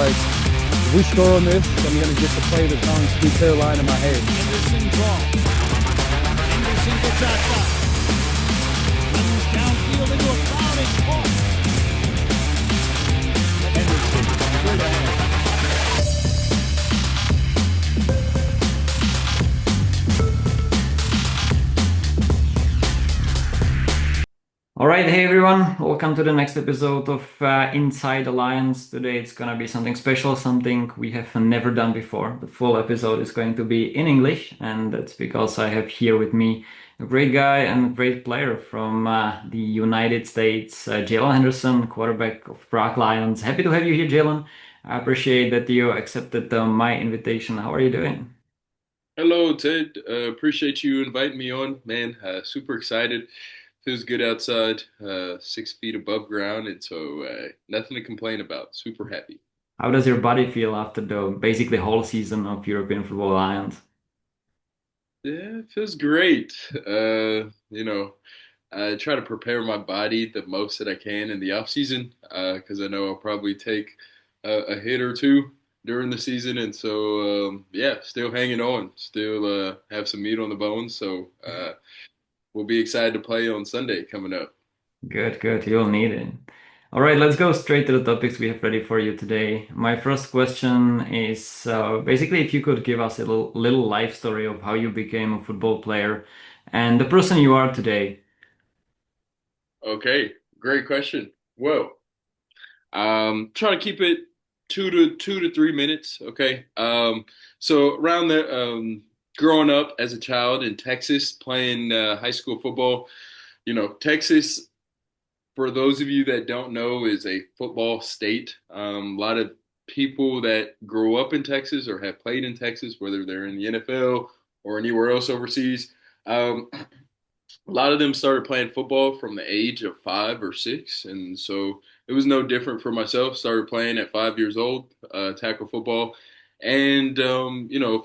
like, if we score on this, I'm going to get to play the song Sweet Caroline in my head. Henderson draw. Henderson gets that shot. Runs downfield into a crowd. It's caught. Henderson straight ahead. All right, hey everyone, welcome to the next episode of Inside the Lions. Today it's gonna be something special, something we have never done before. The full episode is going to be in English, and that's because I have here with me a great guy and a great player from the United States, Jaylon Henderson, quarterback of Prague Lions. Happy to have you here, Jaylon. I appreciate that you accepted my invitation. How are you doing? Hello, Ted. Appreciate you inviting me on, man. Super excited. Feels good outside, 6 feet above ground, and so nothing to complain about. Super happy. How does your body feel after the basically whole season of European Football Alliance? Yeah, it feels great. I try to prepare my body the most that I can in the off season because I know I'll probably take a hit or two during the season, and so still hanging on, still have some meat on the bones. So. We'll be excited to play on Sunday coming up. Good, good. You'll need it. All right, let's go straight to the topics we have ready for you today. My first question is basically if you could give us a little life story of how you became a football player and the person you are today. Okay, great question. Well, try to keep it 2 to 3 minutes. Okay. So around the growing up as a child in Texas, playing high school football, Texas, for those of you that don't know, is a football state. A lot of people that grow up in Texas or have played in Texas, whether they're in the NFL or anywhere else overseas, a lot of them started playing football from the age of 5 or 6. And so it was no different for myself. Started playing at 5 years old, tackle football. And,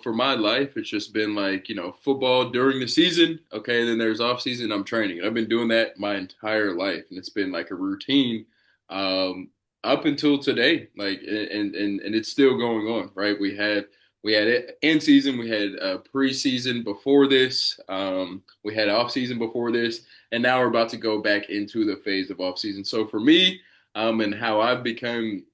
for my life, it's just been like, football during the season. Okay, then there's off season, I'm training. I've been doing that my entire life. And it's been like a routine up until today. Like, and it's still going on, right? We had in season, we had preseason before this. We had off season before this. And now we're about to go back into the phase of off season. So for me, and how I've become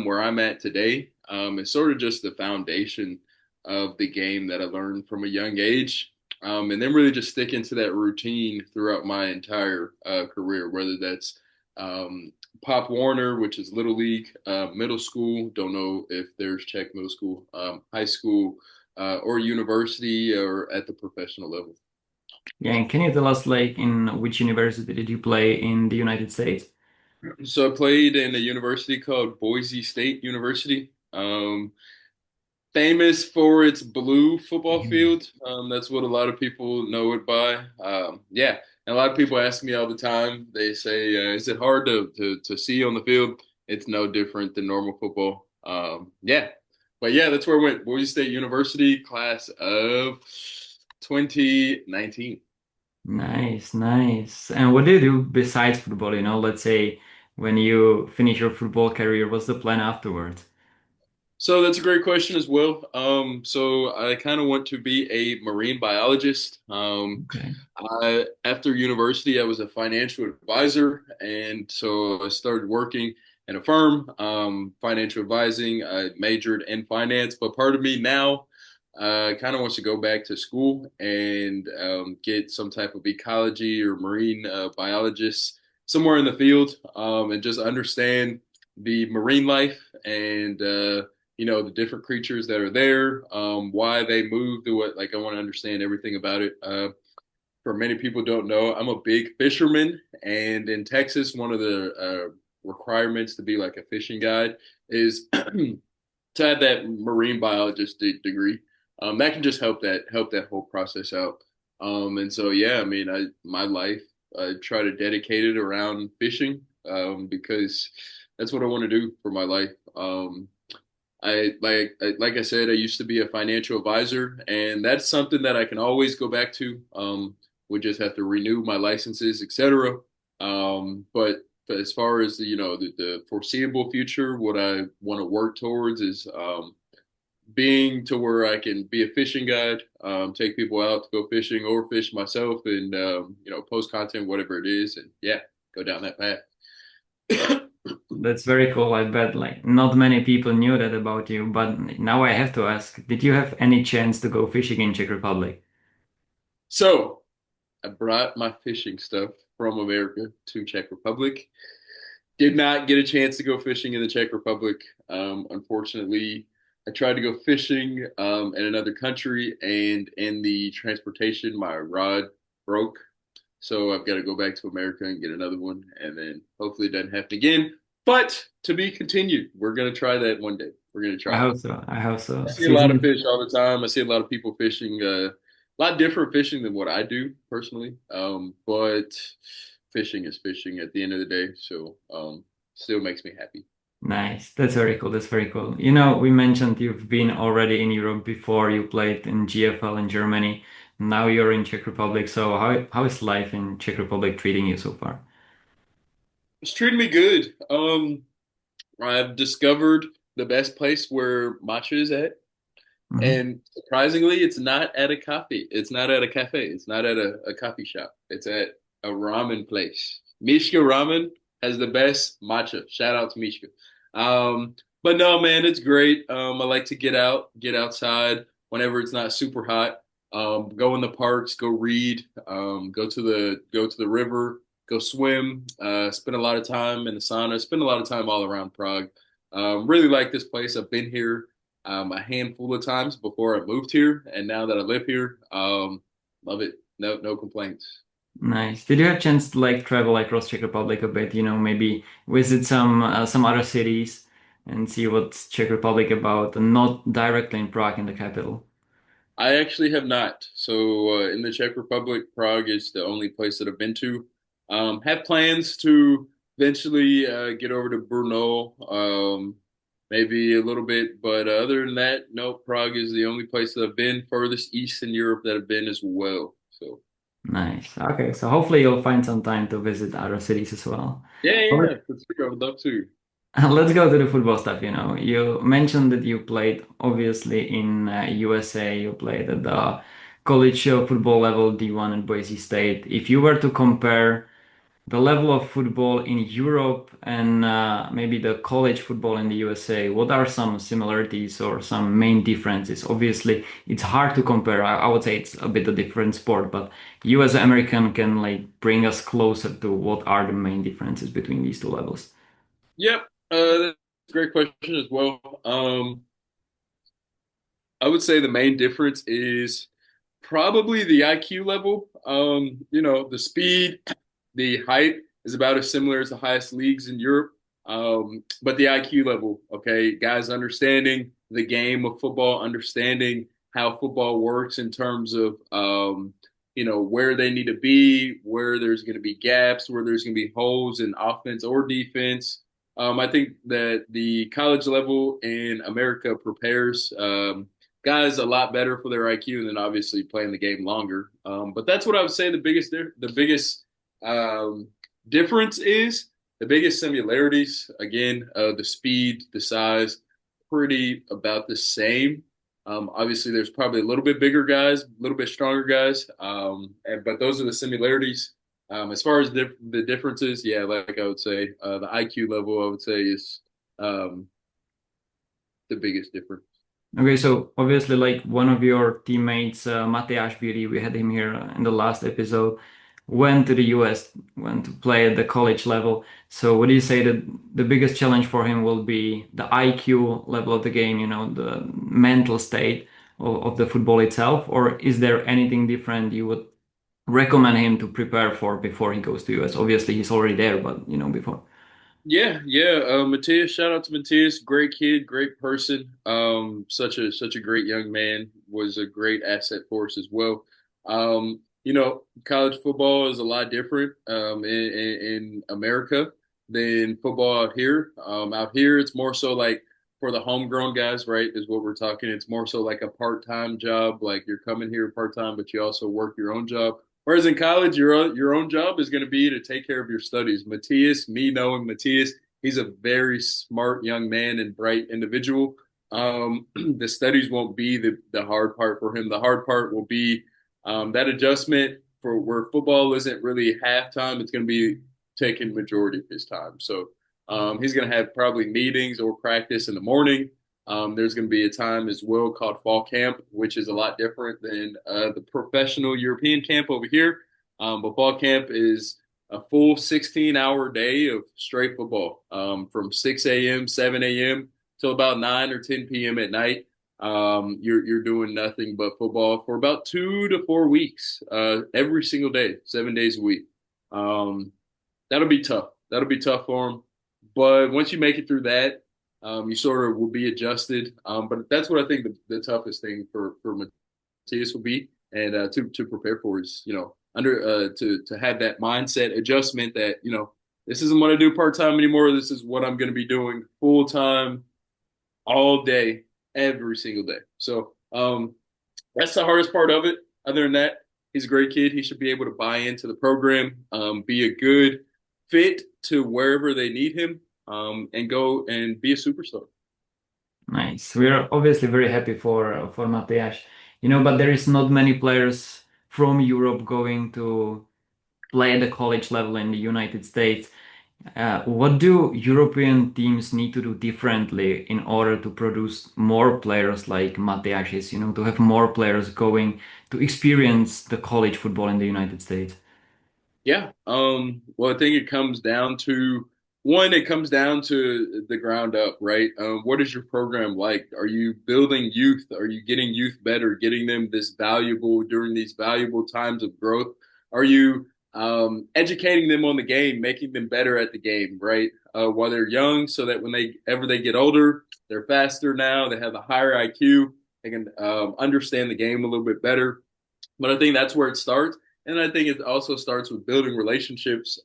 where I'm at today, it's sort of just the foundation of the game that I learned from a young age, and then really just sticking to that routine throughout my entire career, whether that's Pop Warner, which is Little League, middle school, don't know if there's Czech middle school, high school, or university, or at the professional level. Yeah, and can you tell us, like, in which university did you play in the United States? So I played in a university called Boise State University. Famous for its blue football field. That's what a lot of people know it by. And a lot of people ask me all the time. They say, "Is it hard to see on the field?" It's no different than normal football. But that's where I went. Boise State University, class of 2019. Nice, nice. And what do you do besides football? Let's say when you finish your football career, what's the plan afterwards? So that's a great question as well. So I kind of want to be a marine biologist. Okay. After university, I was a financial advisor, and so I started working in a firm, financial advising. I majored in finance, but part of me now kind of wants to go back to school and get some type of ecology or marine biologist somewhere in the field, and just understand the marine life and the different creatures that are there, why they move, do what. Like, I want to understand everything about it. For many people don't know, I'm a big fisherman, and in Texas, one of the requirements to be like a fishing guide is to have that marine biologist degree. That can just help that whole process out. And so, my life, I try to dedicate it around fishing, because that's what I want to do for my life. Like I said, I used to be a financial advisor, and that's something that I can always go back to. We just have to renew my licenses, etc. But as far as the foreseeable future, what I want to work towards is being to where I can be a fishing guide, take people out to go fishing or fish myself, and post content, whatever it is, and yeah, go down that path. That's very cool. I bet like not many people knew that about you, but now I have to ask, did you have any chance to go fishing in Czech Republic? So I brought my fishing stuff from America to Czech Republic. Did not get a chance to go fishing in the Czech Republic. Unfortunately, I tried to go fishing in another country, and in the transportation, my rod broke. So I've got to go back to America and get another one, and then hopefully it doesn't happen again. But to be continued. We're going to try that one day. We're going to try. I hope so. I hope so. I see a lot of fish all the time. I see a lot of people fishing, a lot different fishing than what I do personally. But fishing is fishing at the end of the day. So still makes me happy. Nice. That's very cool. That's very cool. You know, we mentioned you've been already in Europe before. You played in GFL in Germany. Now you're in Czech Republic. So how is life in Czech Republic treating you so far? It's treating me good. I've discovered the best place where matcha is at. Mhm. And surprisingly, it's not at a coffee. It's not at a cafe. It's not at a coffee shop. It's at a ramen place. Mishka Ramen has the best matcha. Shout out to Mishka. But no, man, it's great. I like to get outside whenever it's not super hot. Go in the parks, go read, go to the river, go swim, spend a lot of time in the sauna, spend a lot of time all around Prague. Really like this place. I've been here a handful of times before I moved here, and now that I live here, love it. No complaints. Nice. Did you have a chance to like travel across Czech Republic a bit? You know, maybe visit some other cities and see what's Czech Republic about, and not directly in Prague, in the capital. I actually have not. So in the Czech Republic, Prague is the only place that I've been to. Have plans to eventually get over to Brno, maybe a little bit, but other than that, no, Prague is the only place that I've been. Furthest east in Europe that I've been as well. So Nice. Okay, so hopefully you'll find some time to visit other cities as well. yeah, All right. for sure. I would love to. Let's go to the football stuff. You know, you mentioned that you played obviously in USA. You played at the college football level, D1 at Boise State. If you were to compare the level of football in Europe and maybe the college football in the USA, what are some similarities or some main differences? Obviously, it's hard to compare. I would say it's a bit a different sport, but you as an American can like bring us closer to what are the main differences between these two levels. Yep, that's a great question as well. I would say the main difference is probably the IQ level. The speed, the height is about as similar as the highest leagues in Europe. But the IQ level, okay, guys understanding the game of football, understanding how football works in terms of, where they need to be, where there's going to be gaps, where there's going to be holes in offense or defense. I think that the college level in America prepares guys a lot better for their IQ, and then obviously playing the game longer. But that's what I would say the biggest difference is. The biggest similarities, again, the speed, the size, pretty about the same. Obviously, there's probably a little bit bigger guys, a little bit stronger guys, but those are the similarities. As far as the differences, yeah, like I would say, the IQ level, I would say, is the biggest difference. Okay, so obviously, like one of your teammates, Matyáš Bílý, we had him here in the last episode, went to the US, went to play at the college level. So would you say that the biggest challenge for him will be the IQ level of the game, the mental state of the football itself? Or is there anything different you would recommend him to prepare for before he goes to US? Obviously, he's already there, but before. Yeah. Matthias, shout out to Matthias. Great kid, great person. Such a great young man. Was a great asset for us as well. College football is a lot different in America than football out here. Out here, it's more so like for the homegrown guys, right, is what we're talking. It's more so like a part-time job. Like you're coming here part-time, but you also work your own job. Whereas in college, your own job is going to be to take care of your studies. Matthias, me knowing Matthias, he's a very smart young man and bright individual. The studies won't be the hard part for him. The hard part will be that adjustment for where football isn't really halftime. It's going to be taking majority of his time. So he's going to have probably meetings or practice in the morning. There's going to be a time as well called fall camp, which is a lot different than the professional European camp over here. But fall camp is a full 16-hour day of straight football from 6 a.m., 7 a.m. till about 9 or 10 p.m. at night. You're doing nothing but football for about 2 to 4 weeks, every single day, 7 days a week. That'll be tough. That'll be tough for him. But once you make it through that, you sort of will be adjusted. But that's what I think the toughest thing for Matthias will be, and to prepare for is, to have that mindset adjustment that, this isn't what I do part-time anymore. This is what I'm going to be doing full-time all day, every single day. So that's the hardest part of it. Other than that, he's a great kid. He should be able to buy into the program, be a good fit to wherever they need him, and go and be a superstar. Nice. We're obviously very happy for Matthias, but there is not many players from Europe going to play at the college level in the United States. What do European teams need to do differently in order to produce more players like Matthias, to have more players going to experience the college football in the United States? Yeah. Well, I think it comes down to the ground up, right? What is your program like? Are you building youth? Are you getting youth better, getting them during these valuable times of growth? Are you educating them on the game, making them better at the game, right? While they're young, so that when they get older, they're faster now, they have a higher IQ, they can understand the game a little bit better. But I think that's where it starts. And I think it also starts with building relationships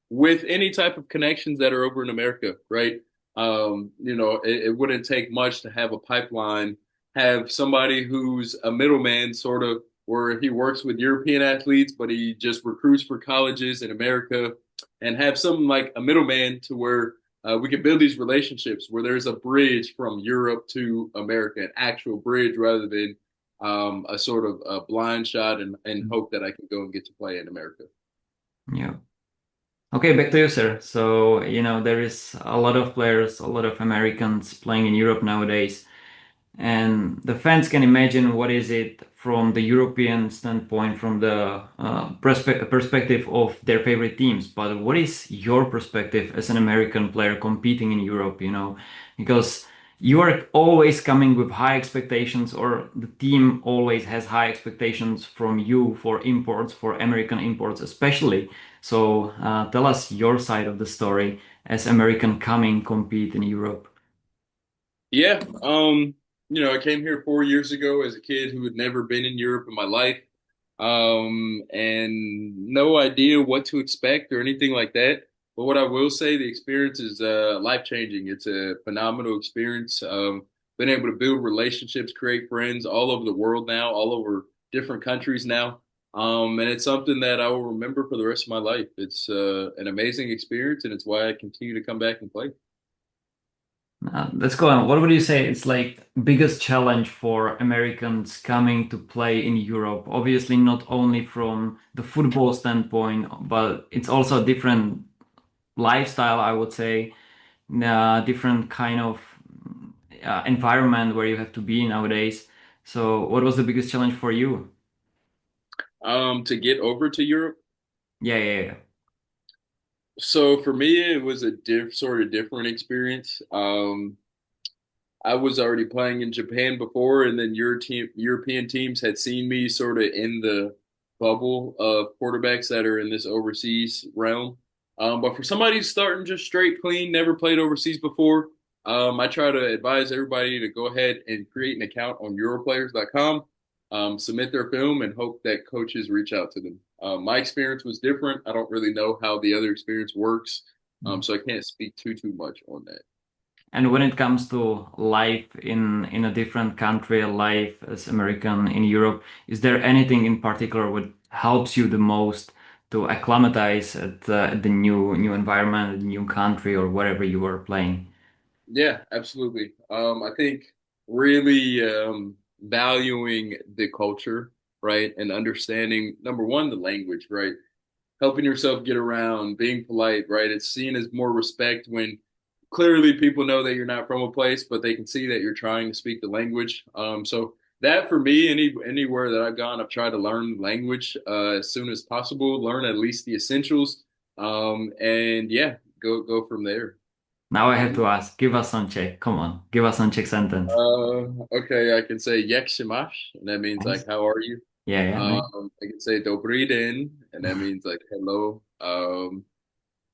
with any type of connections that are over in America, right? It wouldn't take much to have a pipeline, have somebody who's a middleman, sort of, where he works with European athletes, but he just recruits for colleges in America, and have something like a middleman to where we can build these relationships where there's a bridge from Europe to America, an actual bridge, rather than a sort of a blind shot and hope that I can go and get to play in America. Yeah. Okay, back to you, sir. So, there is a lot of players, a lot of Americans playing in Europe nowadays. And the fans can imagine what is it from the European standpoint, from the perspective of their favorite teams. But what is your perspective as an American player competing in Europe, Because you are always coming with high expectations, or the team always has high expectations from you for imports, for American imports especially. So tell us your side of the story as American compete in Europe. Yeah. I came here 4 years ago as a kid who had never been in Europe in my life, and no idea what to expect or anything like that. But what I will say, the experience is life-changing. It's a phenomenal experience. Been able to build relationships, create friends all over the world now, all over different countries now. And it's something that I will remember for the rest of my life. It's an amazing experience, and it's why I continue to come back and play. Let's go on. What would you say it's like biggest challenge for Americans coming to play in Europe? Obviously, not only from the football standpoint, but it's also a different lifestyle, I would say, different kind of environment where you have to be nowadays. So what was the biggest challenge for you? To get over to Europe? Yeah. So for me, it was a sort of different experience. I was already playing in Japan before, and then European teams had seen me sort of in the bubble of quarterbacks that are in this overseas realm. But for somebody starting just straight clean, never played overseas before, I try to advise everybody to go ahead and create an account on europlayers.com, submit their film, and hope that coaches reach out to them. My experience was different. I don't really know how the other experience works, so I can't speak too much on that. And when it comes to life in a different country, life as American in Europe, is there anything in particular what helps you the most to acclimatize at the new environment, the new country, or wherever you are playing? Yeah, absolutely. I think really valuing the culture, right, and understanding number one, the language, right, helping yourself get around, being polite, right. It's seen as more respect when clearly people know that you're not from a place, but they can see that you're trying to speak the language. So that for me, anywhere that I've gone, I've tried to learn language as soon as possible, learn at least the essentials, and yeah, go from there. Now I have to ask, give us some Czech. Come on, give us some Czech sentence. Okay, I can say jak się masz, and that means like Nice. how are you? Yeah, yeah, nice. I can say dobrý den, and that means like hello.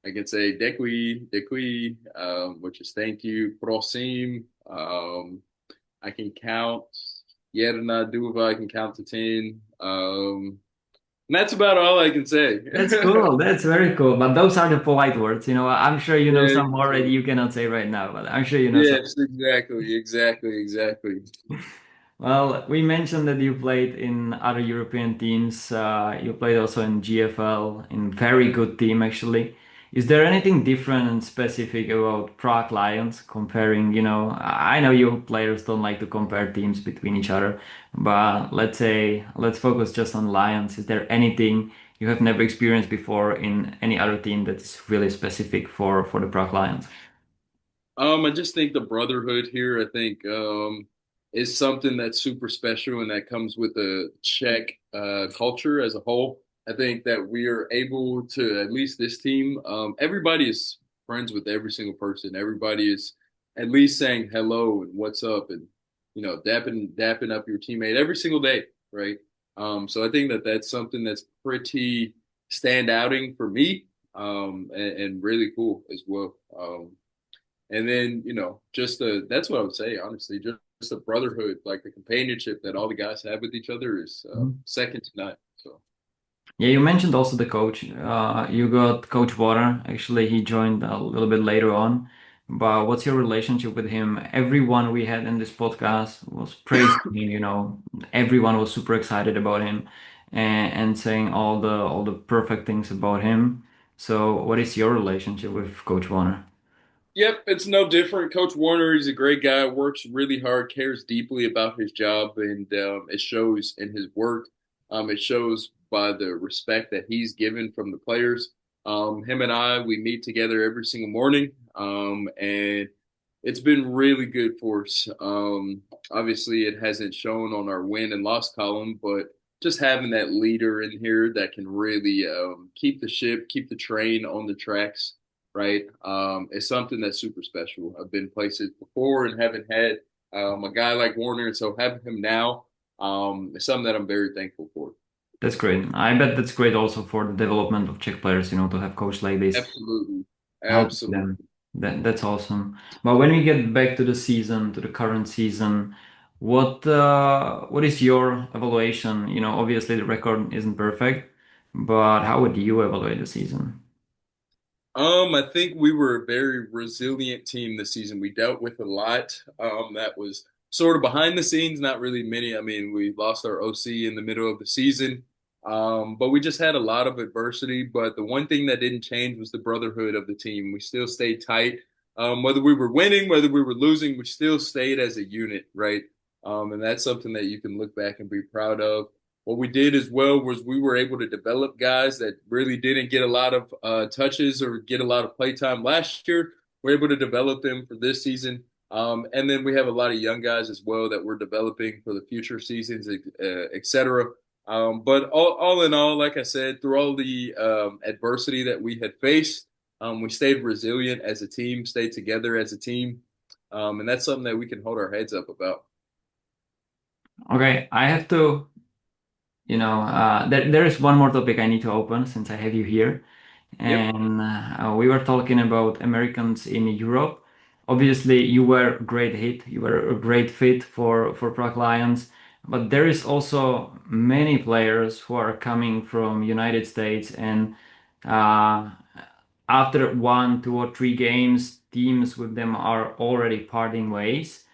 I can say děkuji, which is thank you, prosím. I can count jedna, dva, I can count to 10. And that's about all I can say. That's cool. That's very cool. But those are the polite words. I'm sure you know Yeah, some more that you cannot say right now, but I'm sure you know some. yes, exactly. Well, we mentioned that you played in other European teams. You played also in GFL, in very good team actually. Is there anything different and specific about Prague Lions comparing, I know you players don't like to compare teams between each other, but let's focus just on Lions. Is there anything you have never experienced before in any other team that's really specific for the Prague Lions? I just think the brotherhood here, I think, is something that's super special and that comes with the Czech culture as a whole. I think that we are able to, at least this team, everybody is friends with every single person. Everybody is at least saying hello and what's up and, dapping up your teammate every single day, right? So I think that that's something that's pretty standouting for me, and really cool as well. And then, that's what I would say, honestly, just the brotherhood, like the companionship that all the guys have with each other is second to none. So. Yeah, you mentioned also the coach. You got Coach Water. Actually, he joined a little bit later on. But what's your relationship with him? Everyone we had in this podcast was praising him. Everyone was super excited about him and saying all the perfect things about him. So, what is your relationship with Coach Warner? Yep, it's no different. Coach Warner, he's a great guy, works really hard, cares deeply about his job, and it shows in his work. It shows by the respect that he's given from the players. Him and I, we meet together every single morning, and it's been really good for us. Obviously, it hasn't shown on our win and loss column, but just having that leader in here that can really keep the ship, keep the train on the tracks, right? It's something that's super special. I've been places before and haven't had a guy like Warner, and so having him now is something that I'm very thankful for. That's great. I bet that's great also for the development of Czech players, to have coach like this. Absolutely. Help them. That's awesome. But when we get back to the season, to the current season, what is your evaluation? Obviously the record isn't perfect, but how would you evaluate the season? I think we were a very resilient team this season. We dealt with a lot that was sort of behind the scenes, not really many. I mean, we lost our OC in the middle of the season, but we just had a lot of adversity. But the one thing that didn't change was the brotherhood of the team. We still stayed tight. Whether we were winning, whether we were losing, we still stayed as a unit, right? And that's something that you can look back and be proud of. What we did as well was we were able to develop guys that really didn't get a lot of touches or get a lot of play time last year. We're able to develop them for this season. And then we have a lot of young guys as well that we're developing for the future seasons, et cetera. But all in all, like I said, through all the adversity that we had faced, we stayed resilient as a team, stayed together as a team. And that's something that we can hold our heads up about. Okay, I have to, there is one more topic I need to open since I have you here. And we were talking about Americans in Europe. Obviously, you were a great hit. You were a great fit for Prague Lions. But there is also many players who are coming from United States, and after 1, 2, or 3 games, teams with them are already parting ways.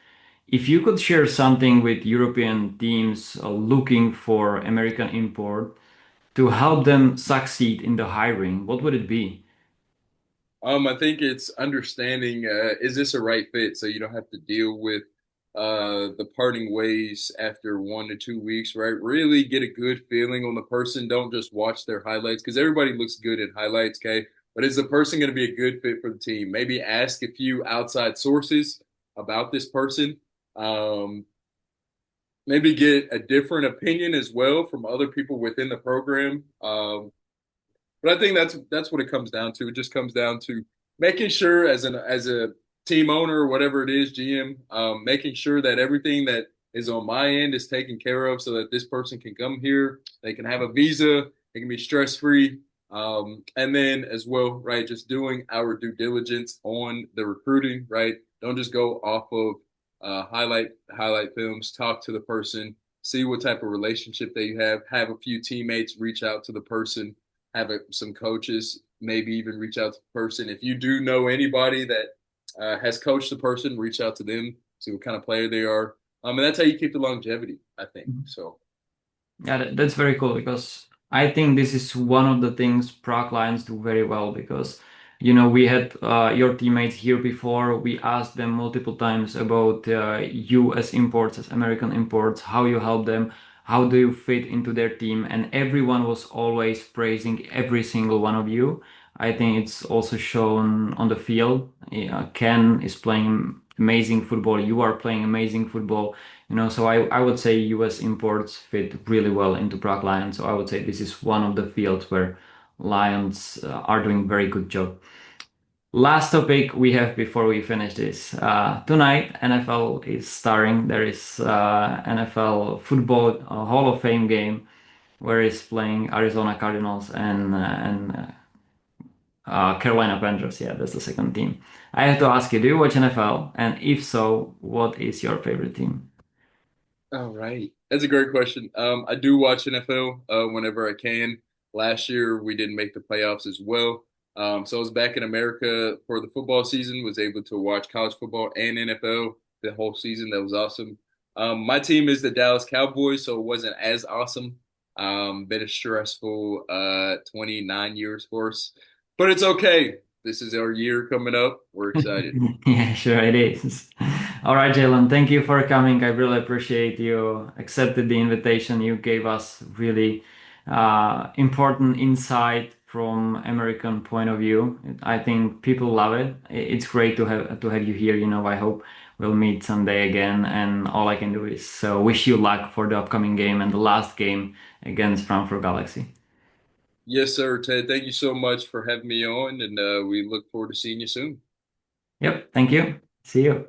If you could share something with European teams looking for American import to help them succeed in the hiring, what would it be? I think it's understanding, is this a right fit? So you don't have to deal with the parting ways after 1 to 2 weeks, right? Really get a good feeling on the person. Don't just watch their highlights because everybody looks good in highlights, okay? But is the person going to be a good fit for the team? Maybe ask a few outside sources about this person. Um, Maybe get a different opinion as well from other people within the program. But I think that's what it comes down to. It just comes down to making sure as a team owner or whatever it is, GM, making sure that everything that is on my end is taken care of so that this person can come here, they can have a visa, they can be stress free. And then as well, right, just doing our due diligence on the recruiting, right? Don't just go off of highlight films, talk to the person, see what type of relationship they have a few teammates reach out to the person, have some coaches maybe even reach out to the person. If you do know anybody that has coached the person, reach out to them, see what kind of player they are. And that's how you keep the longevity, I think. So Yeah, that's very cool because I think this is one of the things Prague Lions do very well because, we had your teammates here before. We asked them multiple times about you as imports, as American imports, how you help them, how do you fit into their team, and everyone was always praising every single one of you. I think it's also shown on the field. Ken is playing amazing football. You are playing amazing football. So I would say US imports fit really well into Prague Lions. So I would say this is one of the fields where Lions are doing very good job. Last topic we have before we finish this. Tonight, NFL is starting. There is NFL football Hall of Fame game where is playing Arizona Cardinals and Carolina Panthers. Yeah, that's the second team. I have to ask you, do you watch NFL? And if so, what is your favorite team? all right. That's a great question. I do watch NFL whenever I can. Last year we didn't make the playoffs as well. So I was back in America for the football season, was able to watch college football and NFL the whole season. That was awesome. My team is the Dallas Cowboys, so it wasn't as awesome. Been a stressful 29 years for us, but it's okay. This is our year coming up. We're excited. Yeah, sure it is. All right, Jaylon, thank you for coming. I really appreciate you accepted the invitation. You gave us really important insight from American point of view. I think people love it. It's great to have you here. I hope we'll meet someday again. And all I can do is wish you luck for the upcoming game and the last game against Frankfurt Galaxy. Yes, sir, Ted. Thank you so much for having me on, and we look forward to seeing you soon. Yep, thank you. See you.